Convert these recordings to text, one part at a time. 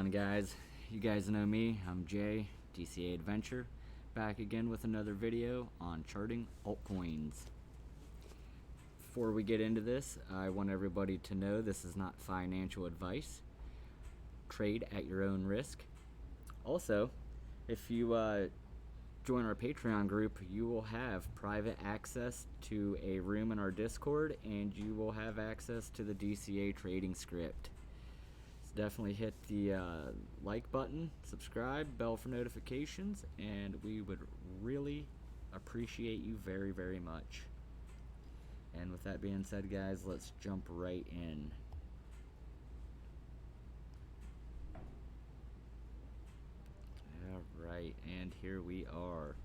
on, guys? You guys know me. I'm Jay, DCA Adventure, back again with another video on charting altcoins. Before we get into this, I want everybody to know this is not financial advice. Trade at your own risk. Also, if you join our Patreon group, you will have private access to a room in our Discord, and you will have access to the DCA trading script. So definitely hit the like button, subscribe, bell for notifications, and we would really appreciate you very, very much. And with that being said, guys, let's jump right in. Alright, and here we are.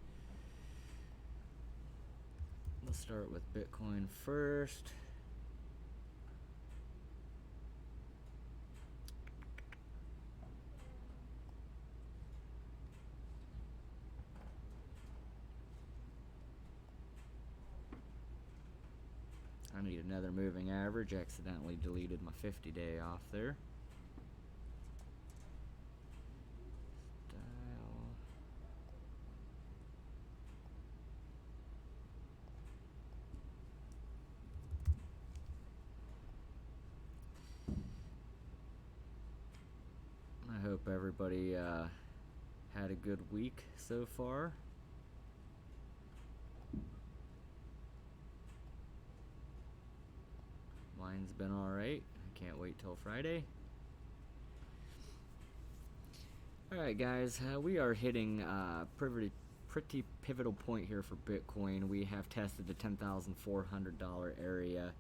Let's start with Bitcoin first. I need another moving average. Accidentally deleted my 50-day off there. I hope everybody had a good week so far. Mine's been alright. I can't wait till Friday. Alright, guys, we are hitting a pretty pivotal point here for Bitcoin. We have tested the $10,400 area,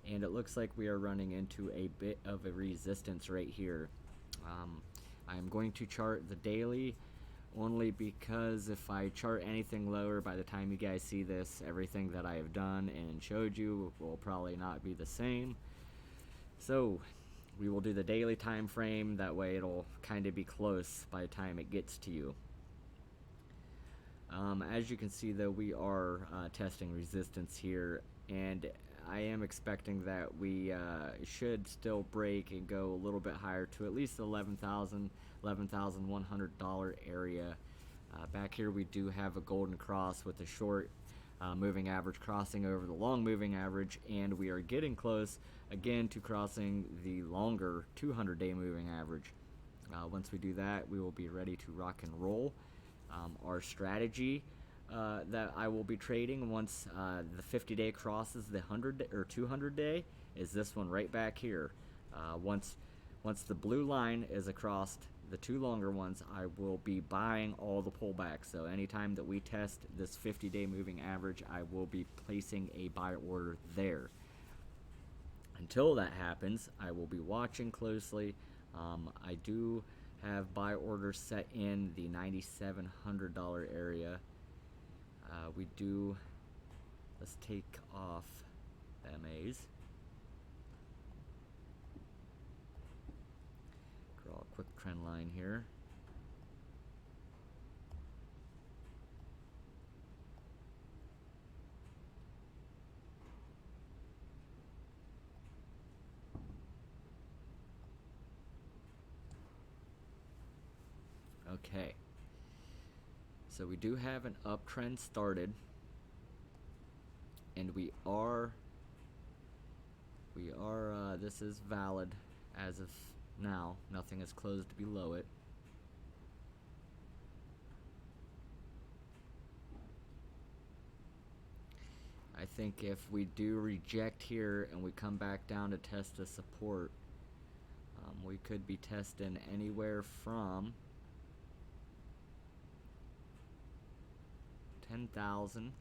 and it looks like we are running into a bit of a resistance right here. I'm going to chart the daily only because if I chart anything lower, by the time you guys see this, everything that I have done and showed you will probably not be the same. So we will do the daily time frame, that way it'll kind of be close by the time it gets to you. As you can see, though, we are testing resistance here, and I am expecting that we should still break and go a little bit higher to at least the $11,100 area. Back here we do have a golden cross with a short moving average crossing over the long moving average, and we are getting close again to crossing the longer 200-day moving average. Once we do that, we will be ready to rock and roll. Our strategy that I will be trading once the 50-day crosses the 100 or 200-day is this one right back here. Once the blue line is across the two longer ones, I will be buying all the pullbacks. So anytime that we test this 50-day moving average, I will be placing a buy order there. Until that happens, I will be watching closely. I do have buy orders set in the $9,700 area. Let's take off MAs. Draw a quick trend line here. Okay. So we do have an uptrend started, and this is valid as of now. Nothing is closed below it. I think if we do reject here and we come back down to test the support, we could be testing anywhere from 10,000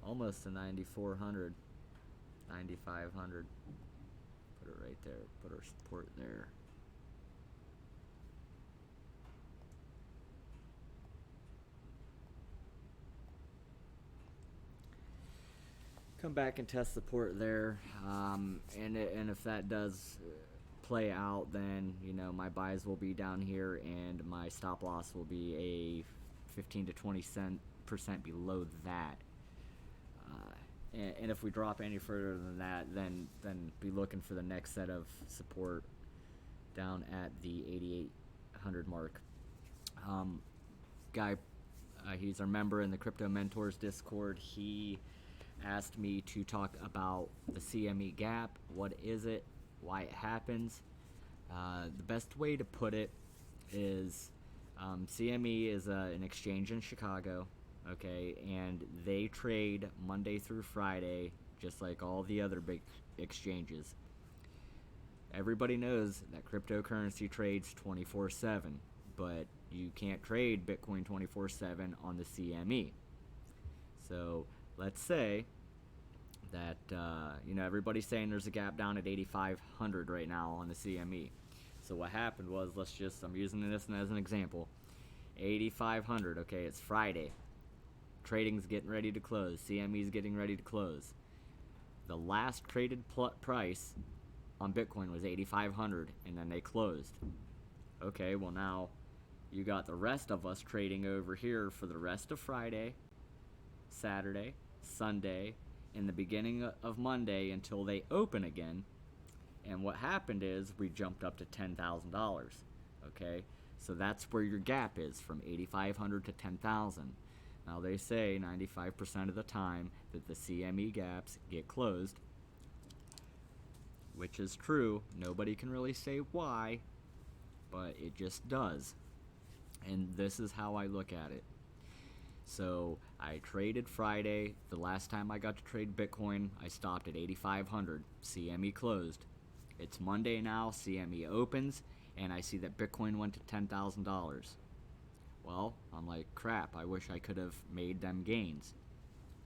almost to 9,400, 9,500. Put it right there, put our support there. Come back and test support there, and if that does play out, then my buys will be down here, and my stop loss will be a 15 to 20% below that. and if we drop any further than that, then be looking for the next set of support down at the 8,800 mark. Guy, he's our member in the Crypto Mentors Discord. He asked me to talk about the CME gap. What is it? Why it happens? The best way to put it is CME is an exchange in Chicago, okay, and they trade Monday through Friday just like all the other big exchanges. Everybody knows that cryptocurrency trades 24/7, but you can't trade Bitcoin 24/7 on the CME. So let's say that everybody's saying there's a gap down at 8,500 right now on the CME. So what happened was, I'm using this as an example. 8,500, okay, it's Friday. Trading's getting ready to close. CME's getting ready to close. The last traded price on Bitcoin was 8,500, and then they closed. Okay, well now you got the rest of us trading over here for the rest of Friday, Saturday, Sunday, in the beginning of Monday until they open again. And what happened is we jumped up to $10,000. Okay, so that's where your gap is, from 8,500 to 10,000. Now they say 95% of the time that the CME gaps get closed, which is true. Nobody can really say why, but it just does. And this is how I look at it. So I traded Friday. The last time I got to trade Bitcoin, I stopped at 8,500. CME closed. It's Monday now. CME opens, and I see that Bitcoin went to $10,000. Well, I'm like, crap, I wish I could have made them gains.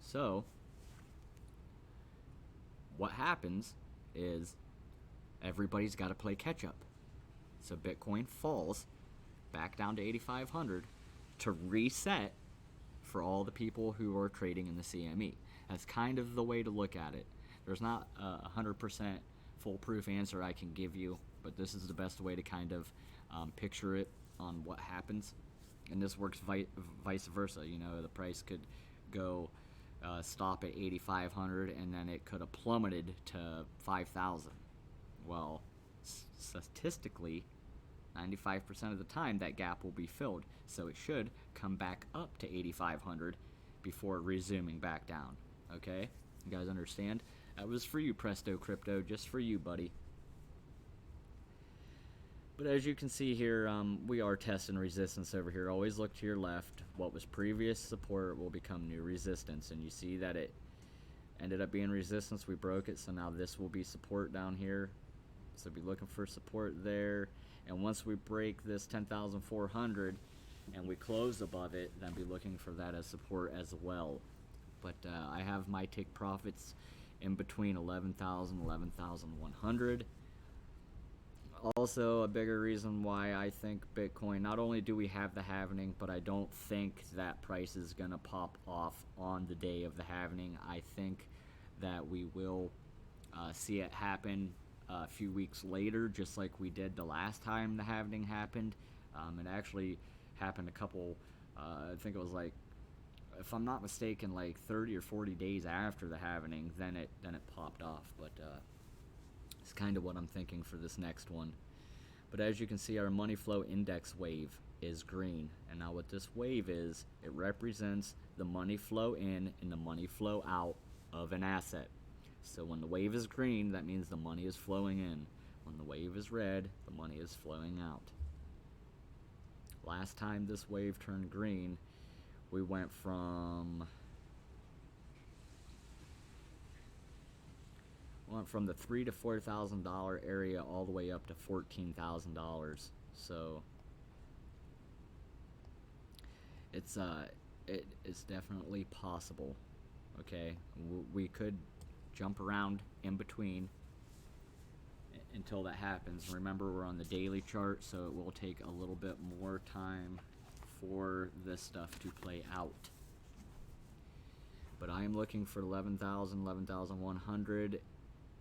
So what happens is everybody's got to play catch up. So Bitcoin falls back down to 8,500 to reset for all the people who are trading in the CME. That's kind of the way to look at it. There's not a 100% foolproof answer I can give you, but this is the best way to kind of picture it on what happens. And this works vice versa. The price could go stop at 8,500, and then it could have plummeted to 5,000. Well, statistically, 95% of the time that gap will be filled, so it should come back up to 8,500 before resuming back down. Okay, you guys understand? That was for you, Presto Crypto, just for you, buddy. But as you can see here, we are testing resistance over here. Always look to your left. What was previous support will become new resistance, and you see that it ended up being resistance. We broke it, so now this will be support down here. So be looking for support there, and once we break this 10,400 and we close above it, then be looking for that as support as well. But I have my take profits in between 11,000, 11,100. Also, a bigger reason why I think Bitcoin, not only do we have the halvening, but I don't think that price is going to pop off on the day of the halvening. I think that we will see it happen a few weeks later, just like we did the last time the halvening happened. It actually happened a couple, I think it was like, if I'm not mistaken, like 30 or 40 days after the halvening, then it popped off. But it's kind of what I'm thinking for this next one. But as you can see, our money flow index wave is green. And now what this wave is, it represents the money flow in and the money flow out of an asset. So when the wave is green, that means the money is flowing in. When the wave is red, the money is flowing out. Last time this wave turned green, we went from the $3,000 to $4,000 area all the way up to $14,000. So it's definitely possible. Okay, we could jump around in between until that happens. Remember, we're on the daily chart, so it will take a little bit more time for this stuff to play out. But I am looking for 11,000, 11,100,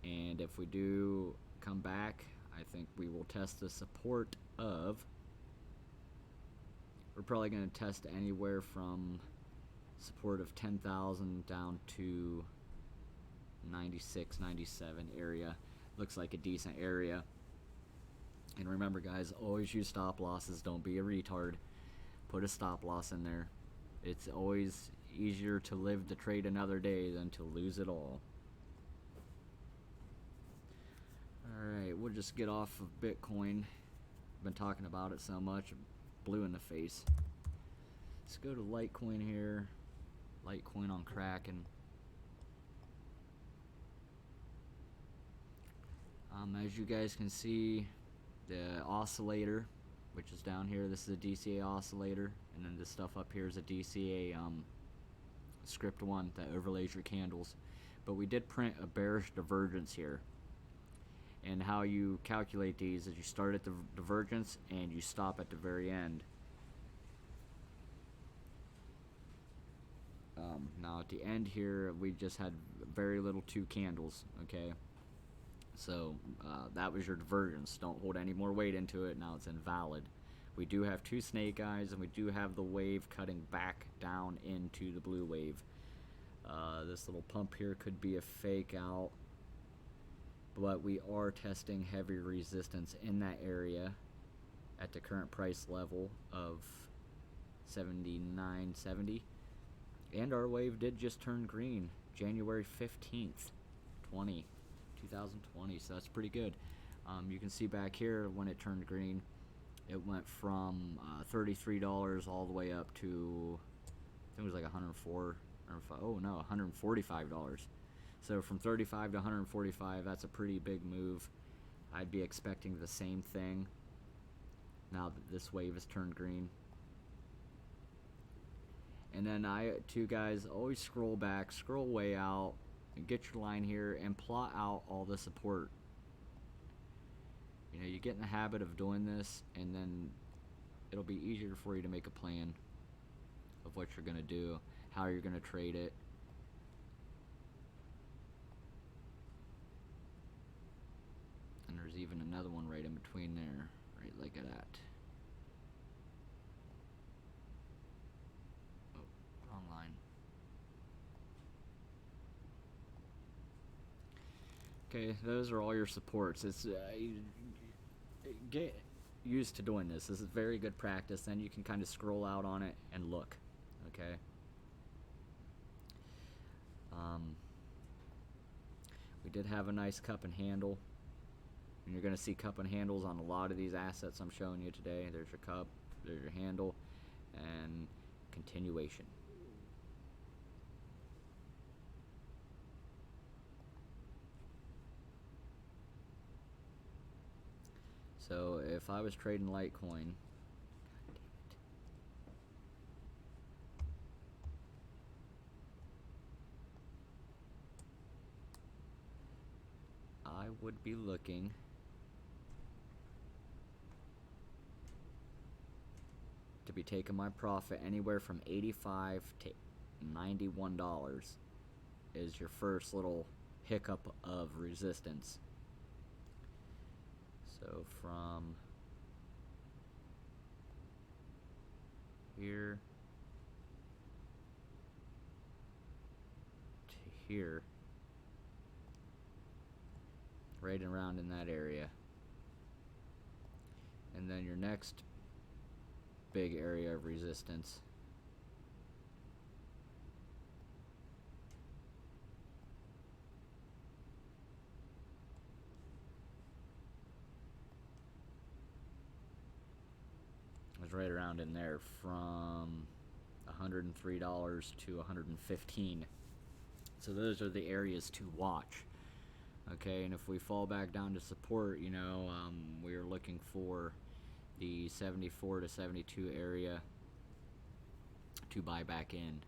and if we do come back, I think we will test the support of, we're probably going to test anywhere from support of 10,000 down to 96, 97 area. Looks like a decent area. And remember, guys, always use stop losses. Don't be a retard. Put a stop loss in there. It's always easier to live the trade another day than to lose it all. Alright, we'll just get off of Bitcoin. Been talking about it so much, blue in the face. Let's go to Litecoin here. Litecoin on Kraken. As you guys can see, the oscillator, which is down here, this is a DCA oscillator, and then this stuff up here is a DCA script 1 that overlays your candles. But we did print a bearish divergence here. And how you calculate these is you start at the divergence and you stop at the very end. Now at the end here, we just had very little 2 candles, okay? So that was your divergence. Don't hold any more weight into it. Now it's invalid. We do have 2 snake eyes, and we do have the wave cutting back down into the blue wave. This little pump here could be a fake out, but we are testing heavy resistance in that area at the current price level of 79.70. And our wave did just turn green January 15th, 2020, so that's pretty good. You can see back here when it turned green, it went from $33 all the way up to, I think it was like $145. So from 35 to 145, that's a pretty big move. I'd be expecting the same thing now that this wave has turned green. And then guys, always scroll back, scroll way out, and get your line here and plot out all the support. You know, you get in the habit of doing this, and then it'll be easier for you to make a plan of what you're going to do, how you're going to trade it. And there's even another one right in between there. Right, look at that. Oh, wrong line. Okay, those are all your supports. It's get used to doing this. This is very good practice. Then you can kind of scroll out on it and look. Okay. We did have a nice cup and handle. And you're going to see cup and handles on a lot of these assets I'm showing you today. There's your cup, there's your handle, and continuation. So if I was trading Litecoin, I would be looking to be taking my profit anywhere from $85 to $91 is your first little hiccup of resistance. So from here to here, right around in that area. And then your next big area of resistance was right around in there from $103 to $115. So those are the areas to watch. Okay, and if we fall back down to support, you know, we are looking for the 74 to 72 area to buy back in.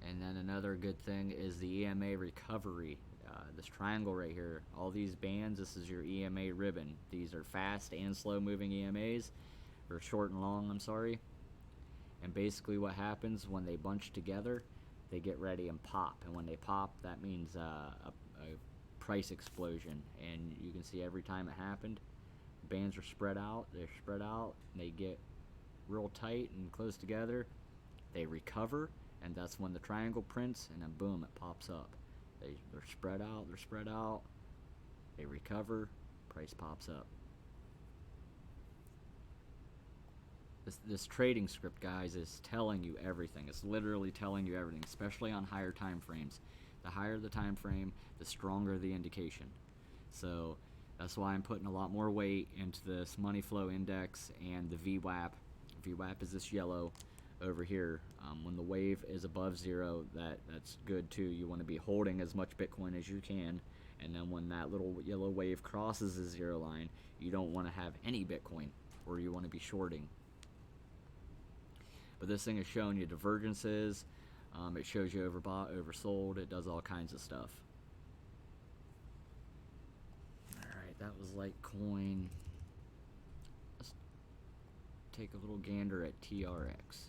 And then another good thing is the EMA recovery. This triangle right here, all these bands, this is your EMA ribbon. These are fast and slow moving EMAs, or short and long, I'm sorry. And basically what happens when they bunch together, they get ready and pop. And when they pop, that means a price explosion. And you can see every time it happened, bands are spread out, they're spread out, and they get real tight and close together. They recover, and that's when the triangle prints, and then boom, it pops up. They're spread out, they recover, price pops up. This trading script, guys, is telling you everything. It's literally telling you everything, especially on higher time frames. The higher the time frame, the stronger the indication. So that's why I'm putting a lot more weight into this money flow index and the VWAP. VWAP is this yellow over here. When the wave is above zero, that's good too. You want to be holding as much Bitcoin as you can, and then when that little yellow wave crosses the zero line, you don't want to have any Bitcoin, or you want to be shorting. But this thing is showing you divergences. It shows you overbought, oversold. It does all kinds of stuff. Alright, that was Litecoin. Let's take a little gander at TRX.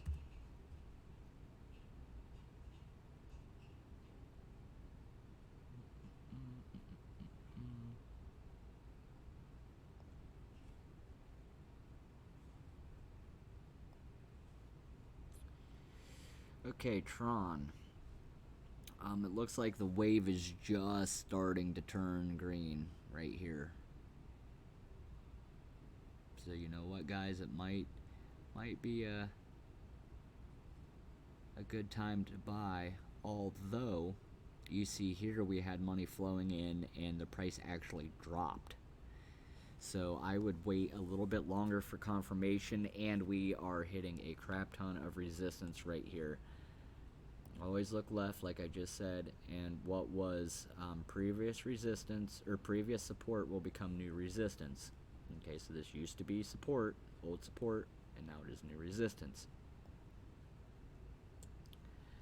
Okay, Tron. It looks like the wave is just starting to turn green right here. So you know what, guys? It might be a good time to buy. Although you see here we had money flowing in and the price actually dropped. So I would wait a little bit longer for confirmation, and we are hitting a crap ton of resistance right here. Always look left, like I just said, and what was previous resistance or previous support will become new resistance. Okay, so this used to be support, old support, and now it is new resistance.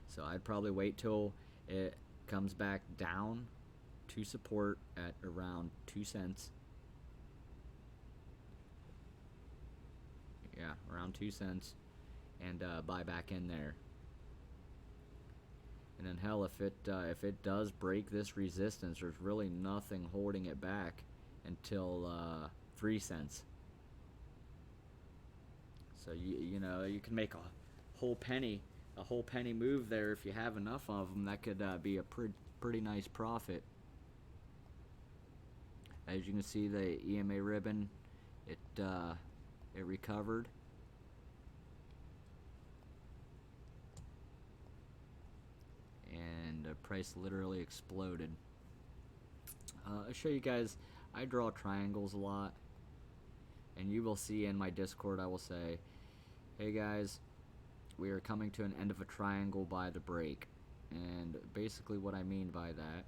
So I'd probably wait till it comes back down to support at around 2 cents. Yeah, around 2 cents, and buy back in there. And then hell, if it does break this resistance, there's really nothing holding it back until 3 cents. So you know, you can make a whole penny move there if you have enough of them. That could be a pretty nice profit. As you can see, the EMA ribbon, it recovered. And the price literally exploded. I'll show you guys, I draw triangles a lot, and you will see in my Discord I will say, hey guys, we are coming to an end of a triangle by the break. And basically what I mean by that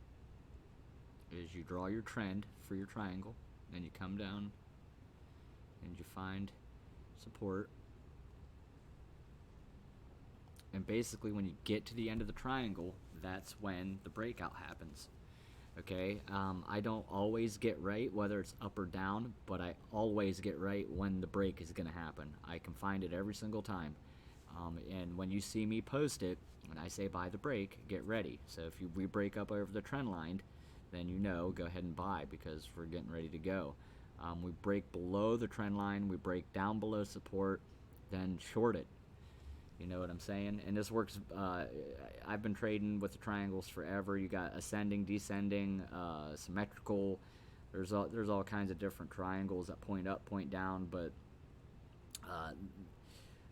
is you draw your trend for your triangle, then you come down and you find support. And basically when you get to the end of the triangle, that's when the breakout happens. Okay, I don't always get right whether it's up or down, but I always get right when the break is going to happen. I can find it every single time. And when you see me post it, when I say buy the break, get ready. So if we break up over the trend line, then you know, go ahead and buy, because we're getting ready to go. We break below the trend line, we break down below support, then short it. You know what I'm saying? And this works. I've been trading with the triangles forever. You got ascending, descending, symmetrical. There's all kinds of different triangles that point up, point down, but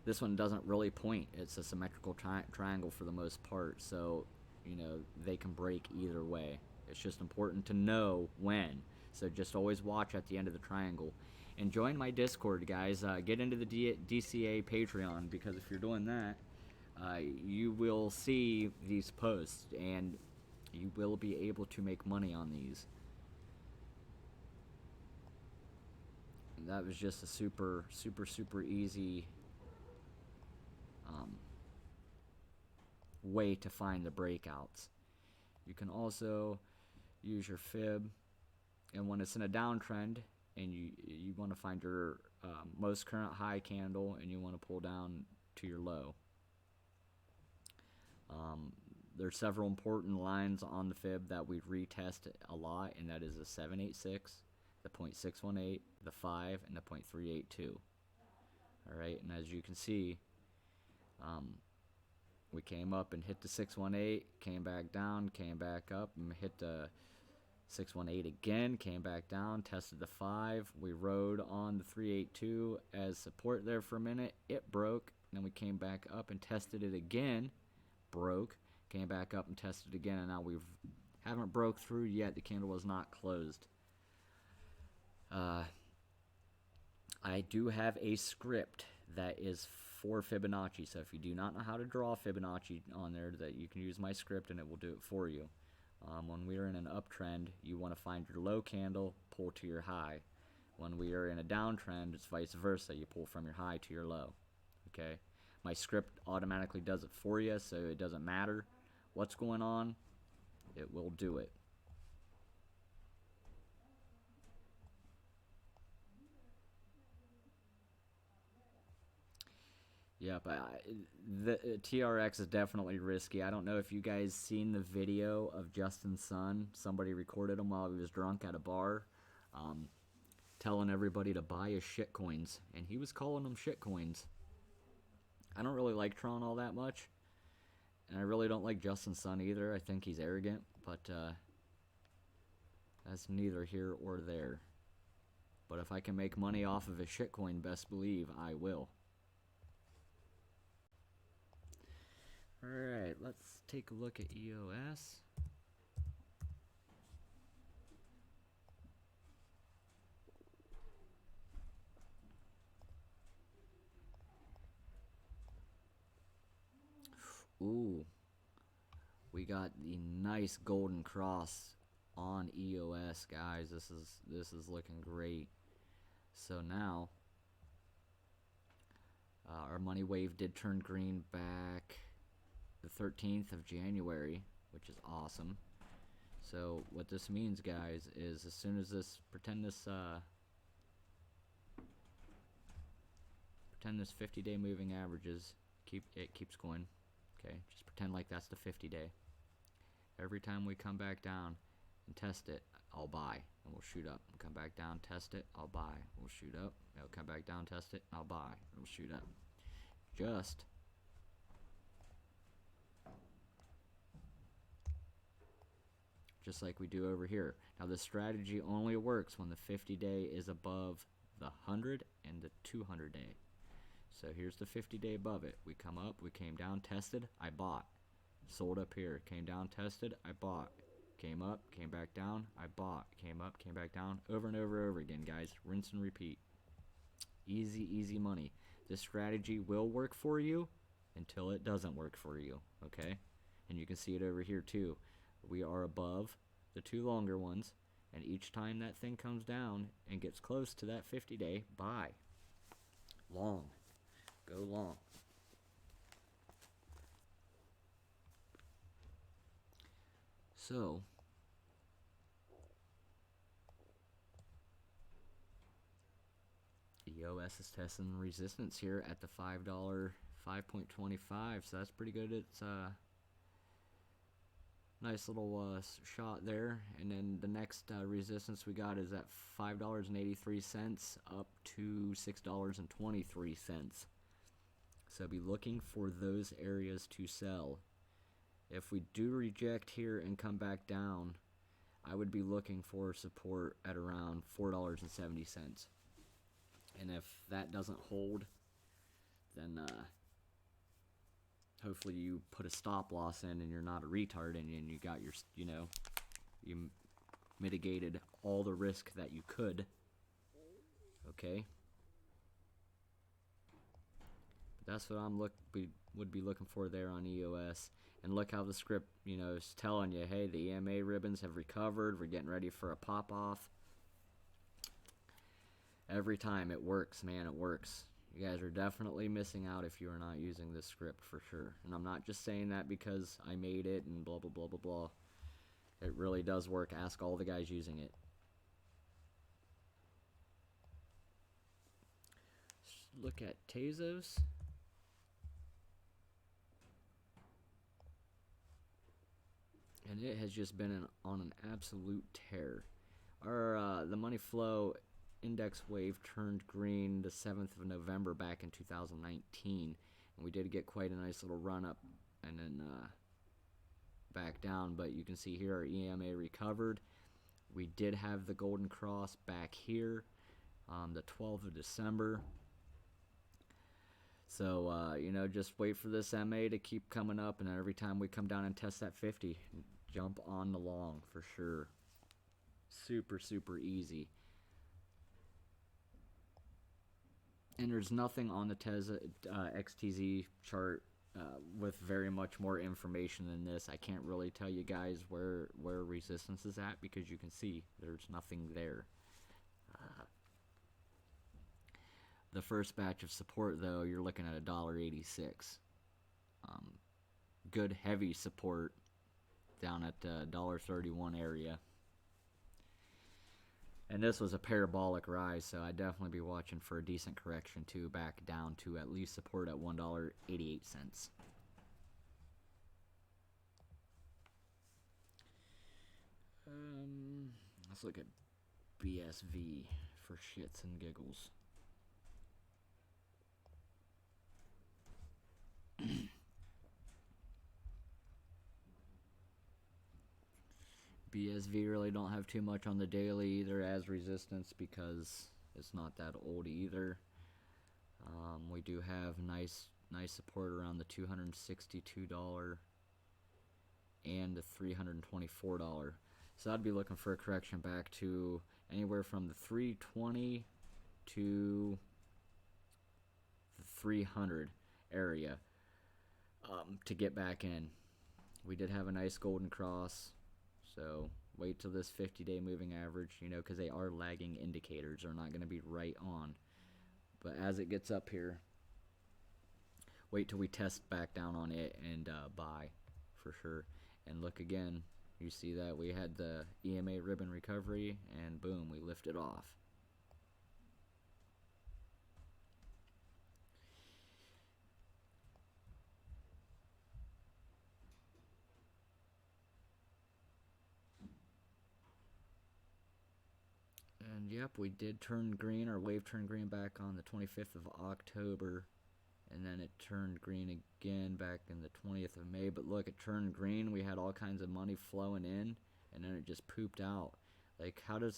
this one doesn't really point. It's a symmetrical triangle for the most part, so you know they can break either way. It's just important to know when. So just always watch at the end of the triangle. And join my Discord, guys. Get into the DCA Patreon, because if you're doing that, you will see these posts, and you will be able to make money on these. And that was just a super easy way to find the breakouts. You can also use your fib, and when it's in a downtrend, and you want to find your most current high candle, and you want to pull down to your low. There's several important lines on the fib that we retest a lot, and that is the 786, the 0.618, the 5, and the 0.382. Alright, and as you can see, We came up and hit the 618, came back down, came back up, and hit the 618 again, came back down, tested the 5. We rode on the 382 as support there for a minute. It broke. Then we came back up and tested it again. Broke. Came back up and tested it again, and now we haven't broke through yet. The candle was not closed. I do have a script that is for Fibonacci, so if you do not know how to draw Fibonacci on there, that you can use my script and it will do it for you. When we are in an uptrend, you want to find your low candle, pull to your high. When we are in a downtrend, it's vice versa. You pull from your high to your low. Okay? My script automatically does it for you, so it doesn't matter what's going on. It will do it. Yeah, but the TRX is definitely risky. I don't know if you guys seen the video of Justin's son. Somebody recorded him while he was drunk at a bar, telling everybody to buy his shit coins, and he was calling them shit coins. I don't really like Tron all that much, and I really don't like Justin's son either. I think he's arrogant, but that's neither here or there. But if I can make money off of a shitcoin, best believe I will. Alright, let's take a look at EOS. Ooh, we got the nice golden cross on EOS, guys. This is looking great. So now our money wave did turn green back the 13th of January, which is awesome. So what this means, guys, is as soon as this pretend this 50-day moving averages keeps going. Okay, just pretend like that's the 50-day. Every time we come back down and test it, I'll buy and we'll shoot up. We'll come back down, test it, I'll buy. We'll shoot up. It'll come back down, test it, I'll buy. It'll shoot up. Just like we do over here. Now this strategy only works when the 50-day is above the 100 and the 200-day. So here's the 50-day above it. We come up, we came down, tested, I bought. Sold up here. Came down, tested, I bought. Came up, came back down, I bought. Came up, came back down, over and over and over again, guys. Rinse and repeat. Easy, easy money. This strategy will work for you until it doesn't work for you, okay? And you can see it over here too. We are above the two longer ones, and each time that thing comes down and gets close to that 50-day, buy. Long. Go long. So, EOS is testing resistance here at the $5, 5.25, so that's pretty good. It's nice little shot there. And then the next resistance we got is at $5.83 up to $6.23. So be looking for those areas to sell. If we do reject here and come back down, I would be looking for support at around $4.70. And if that doesn't hold, then hopefully you put a stop loss in and you're not a retard, and you got your, you mitigated all the risk that you could. Okay? But that's what would be looking for there on EOS. And look how the script, is telling you, hey, the EMA ribbons have recovered. We're getting ready for a pop-off. Every time it works, man, it works. You guys are definitely missing out if you are not using this script for sure. And I'm not just saying that because I made it and blah, blah, blah, blah, blah. It really does work. Ask all the guys using it. Let's look at Tezos. And it has just been on an absolute tear. The money flow index wave turned green the 7th of November back in 2019, and we did get quite a nice little run up and then back down. But you can see here our EMA recovered. We did have the golden cross back here on the 12th of December. So, you know, just wait for this MA to keep coming up, and every time we come down and test that 50, jump on the long for sure. Super, super easy. And there's nothing on the Tesla XTZ chart with very much more information than this. I can't really tell you guys where resistance is at, because you can see there's nothing there. The first batch of support, though, you're looking at $1.86. Good heavy support down at $1.31 area. And this was a parabolic rise, so I'd definitely be watching for a decent correction too, back down to at least support at $1.88. Let's look at BSV for shits and giggles. BSV really don't have too much on the daily either as resistance, because it's not that old either. We do have nice support around the $262 and the $324. So I'd be looking for a correction back to anywhere from the 320 to the 300 area to get back in. We did have a nice golden cross, so wait till this 50-day moving average, you know, because they are lagging indicators. They're not going to be right on. But as it gets up here, wait till we test back down on it and buy for sure. And look again, you see that we had the EMA ribbon recovery, and boom, we lifted off. And yep, we did turn green. Our wave turned green back on the 25th of October. And then it turned green again back in the 20th of May. But look, it turned green. We had all kinds of money flowing in, and then it just pooped out. Like, how do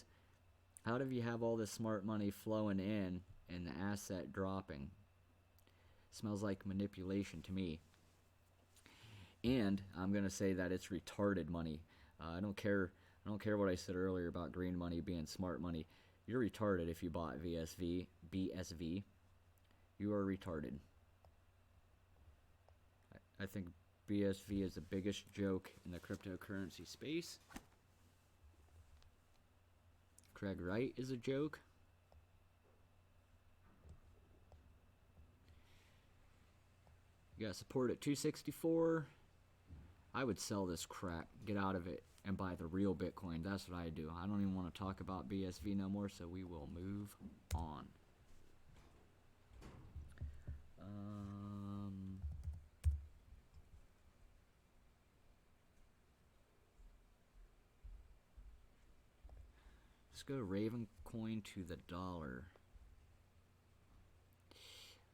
you have all this smart money flowing in and the asset dropping? Smells like manipulation to me. And I'm gonna say that it's retarded money. I don't care what I said earlier about green money being smart money. You're retarded if you bought BSV. You are retarded. I think BSV is the biggest joke in the cryptocurrency space. Craig Wright is a joke. You got support at 264. I would sell this crap, get out of it, and buy the real Bitcoin. That's what I do. I don't even want to talk about BSV no more, so we will move on. Let's go Raven coin to the dollar.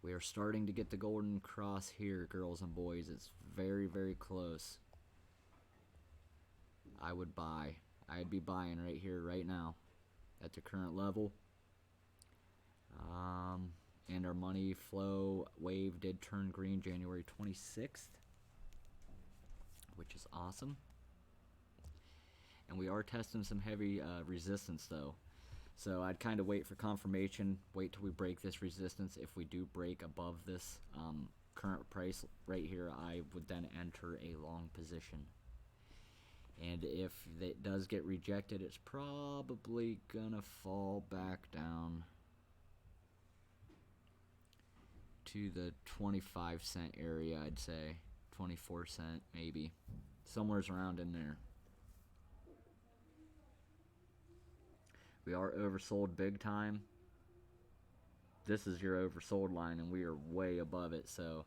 We are starting to get the golden cross here, girls and boys. It's very, very close. I would buy. I'd be buying right here, right now, at the current level. And our money flow wave did turn green January 26th, which is awesome. And we are testing some heavy resistance though. So I'd kind of wait for confirmation, wait till we break this resistance. If we do break above this current price right here, I would then enter a long position. And if it does get rejected, it's probably gonna fall back down to the 25-cent area, I'd say. 24 cent maybe. Somewhere's around in there. We are oversold big time. This is your oversold line, and we are way above it, so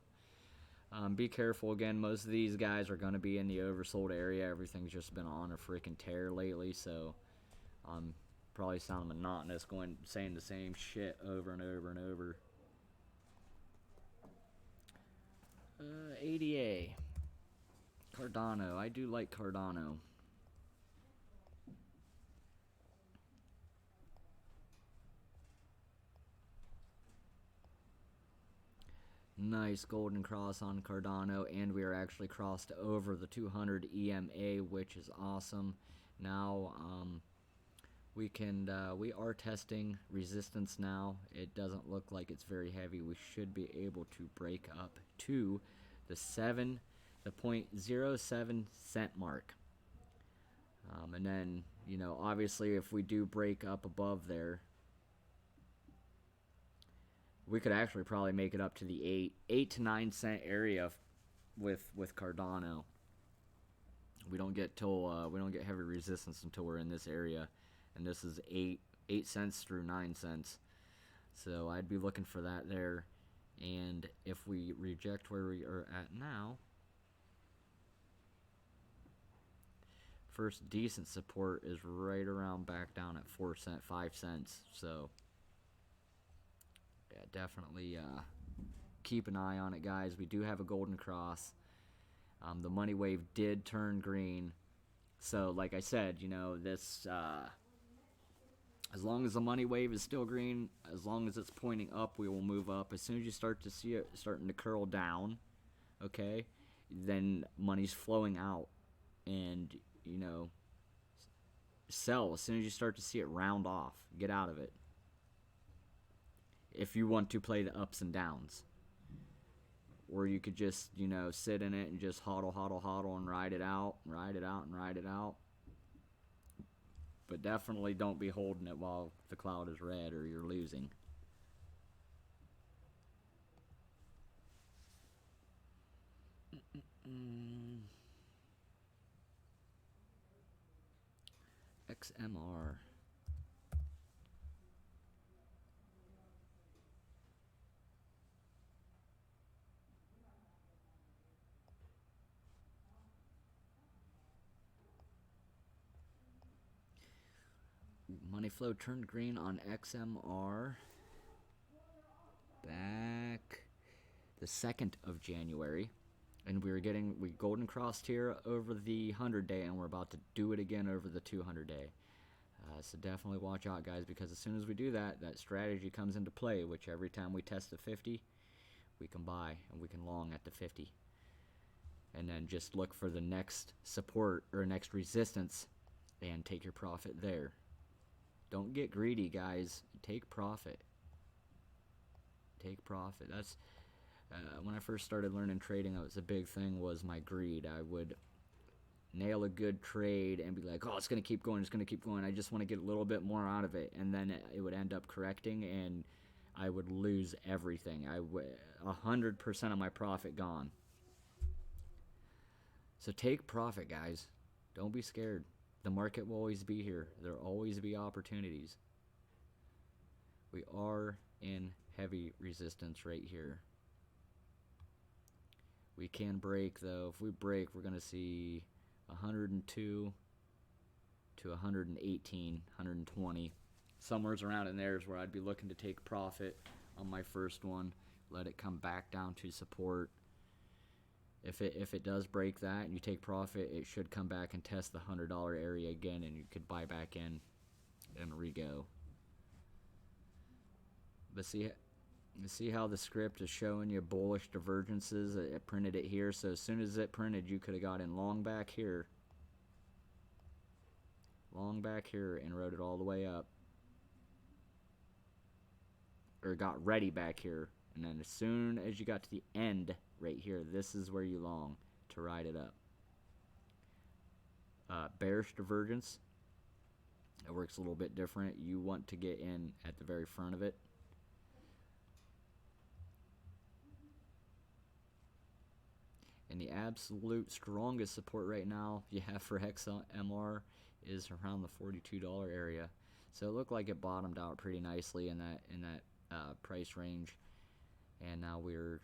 be careful. Again, most of these guys are going to be in the oversold area. Everything's just been on a freaking tear lately, so probably sound monotonous saying the same shit over and over and over. ADA. Cardano. I do like Cardano. Nice golden cross on Cardano, and we are actually crossed over the 200 EMA, which is awesome. Now we are testing resistance now. It doesn't look like it's very heavy. We should be able to break up to the 0.07 cent mark. And then, you know, obviously if we do break up above there, we could actually probably make it up to the 8 to 9 cent area with Cardano. We don't get heavy resistance until we're in this area, and this is 8 cents through 9 cents. So I'd be looking for that there. And if we reject where we are at now, first decent support is right around back down at 5 cents. So yeah, definitely keep an eye on it, guys. We do have a golden cross. The money wave did turn green. So like I said, you know, this as long as the money wave is still green, as long as it's pointing up, we will move up. As soon as you start to see it starting to curl down, okay, then money's flowing out, and you know, sell as soon as you start to see it round off. Get out of it if you want to play the ups and downs. Or you could just, you know, sit in it and just hodl and ride it out. But definitely don't be holding it while the cloud is red, or you're losing. XMR. Money flow turned green on XMR back the 2nd of January. And we golden crossed here over the 100-day, and we're about to do it again over the 200-day. So definitely watch out, guys, because as soon as we do that, that strategy comes into play, which every time we test the 50, we can buy and we can long at the 50. And then just look for the next support or next resistance and take your profit there. Don't get greedy, guys. Take profit. Take profit. That's when I first started learning trading, that was a big thing, was my greed. I would nail a good trade and be like, oh, it's going to keep going, it's going to keep going. I just want to get a little bit more out of it. And then it would end up correcting, and I would lose everything. 100% of my profit gone. So take profit, guys. Don't be scared. The market will always be here. There will always be opportunities. We are in heavy resistance right here. We can break, though. If we break, we're going to see 102 to 118, 120. Somewhere around in there is where I'd be looking to take profit on my first one. Let it come back down to support. If it does break that and you take profit, it should come back and test the $100 area again, and you could buy back in and re-go. But see how the script is showing you bullish divergences? It printed it here, so as soon as it printed, you could have got in long back here, and rode it all the way up, or got ready back here. And then as soon as you got to the end right here, this is where you long to ride it up. Bearish divergence, it works a little bit different. You want to get in at the very front of it. And the absolute strongest support right now you have for XMR is around the $42 area. So it looked like it bottomed out pretty nicely in that price range. And now we're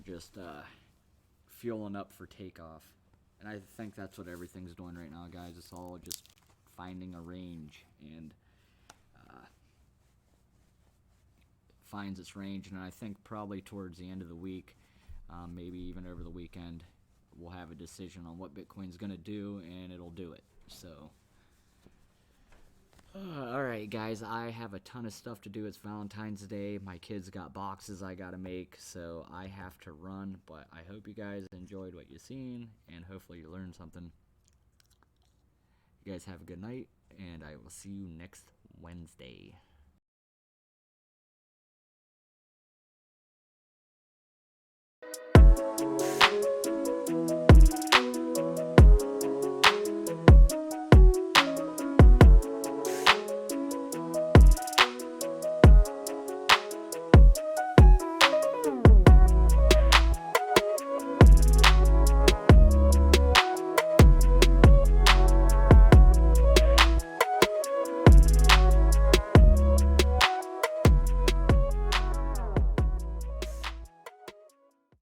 just fueling up for takeoff. And I think that's what everything's doing right now, guys. It's all just finding a range, and finds its range. And I think probably towards the end of the week, maybe even over the weekend, we'll have a decision on what Bitcoin's going to do, and it'll do it. So, alright guys, I have a ton of stuff to do. It's Valentine's Day. My kids got boxes I gotta make, so I have to run. But I hope you guys enjoyed what you've seen, and hopefully you learned something. You guys have a good night, and I will see you next Wednesday.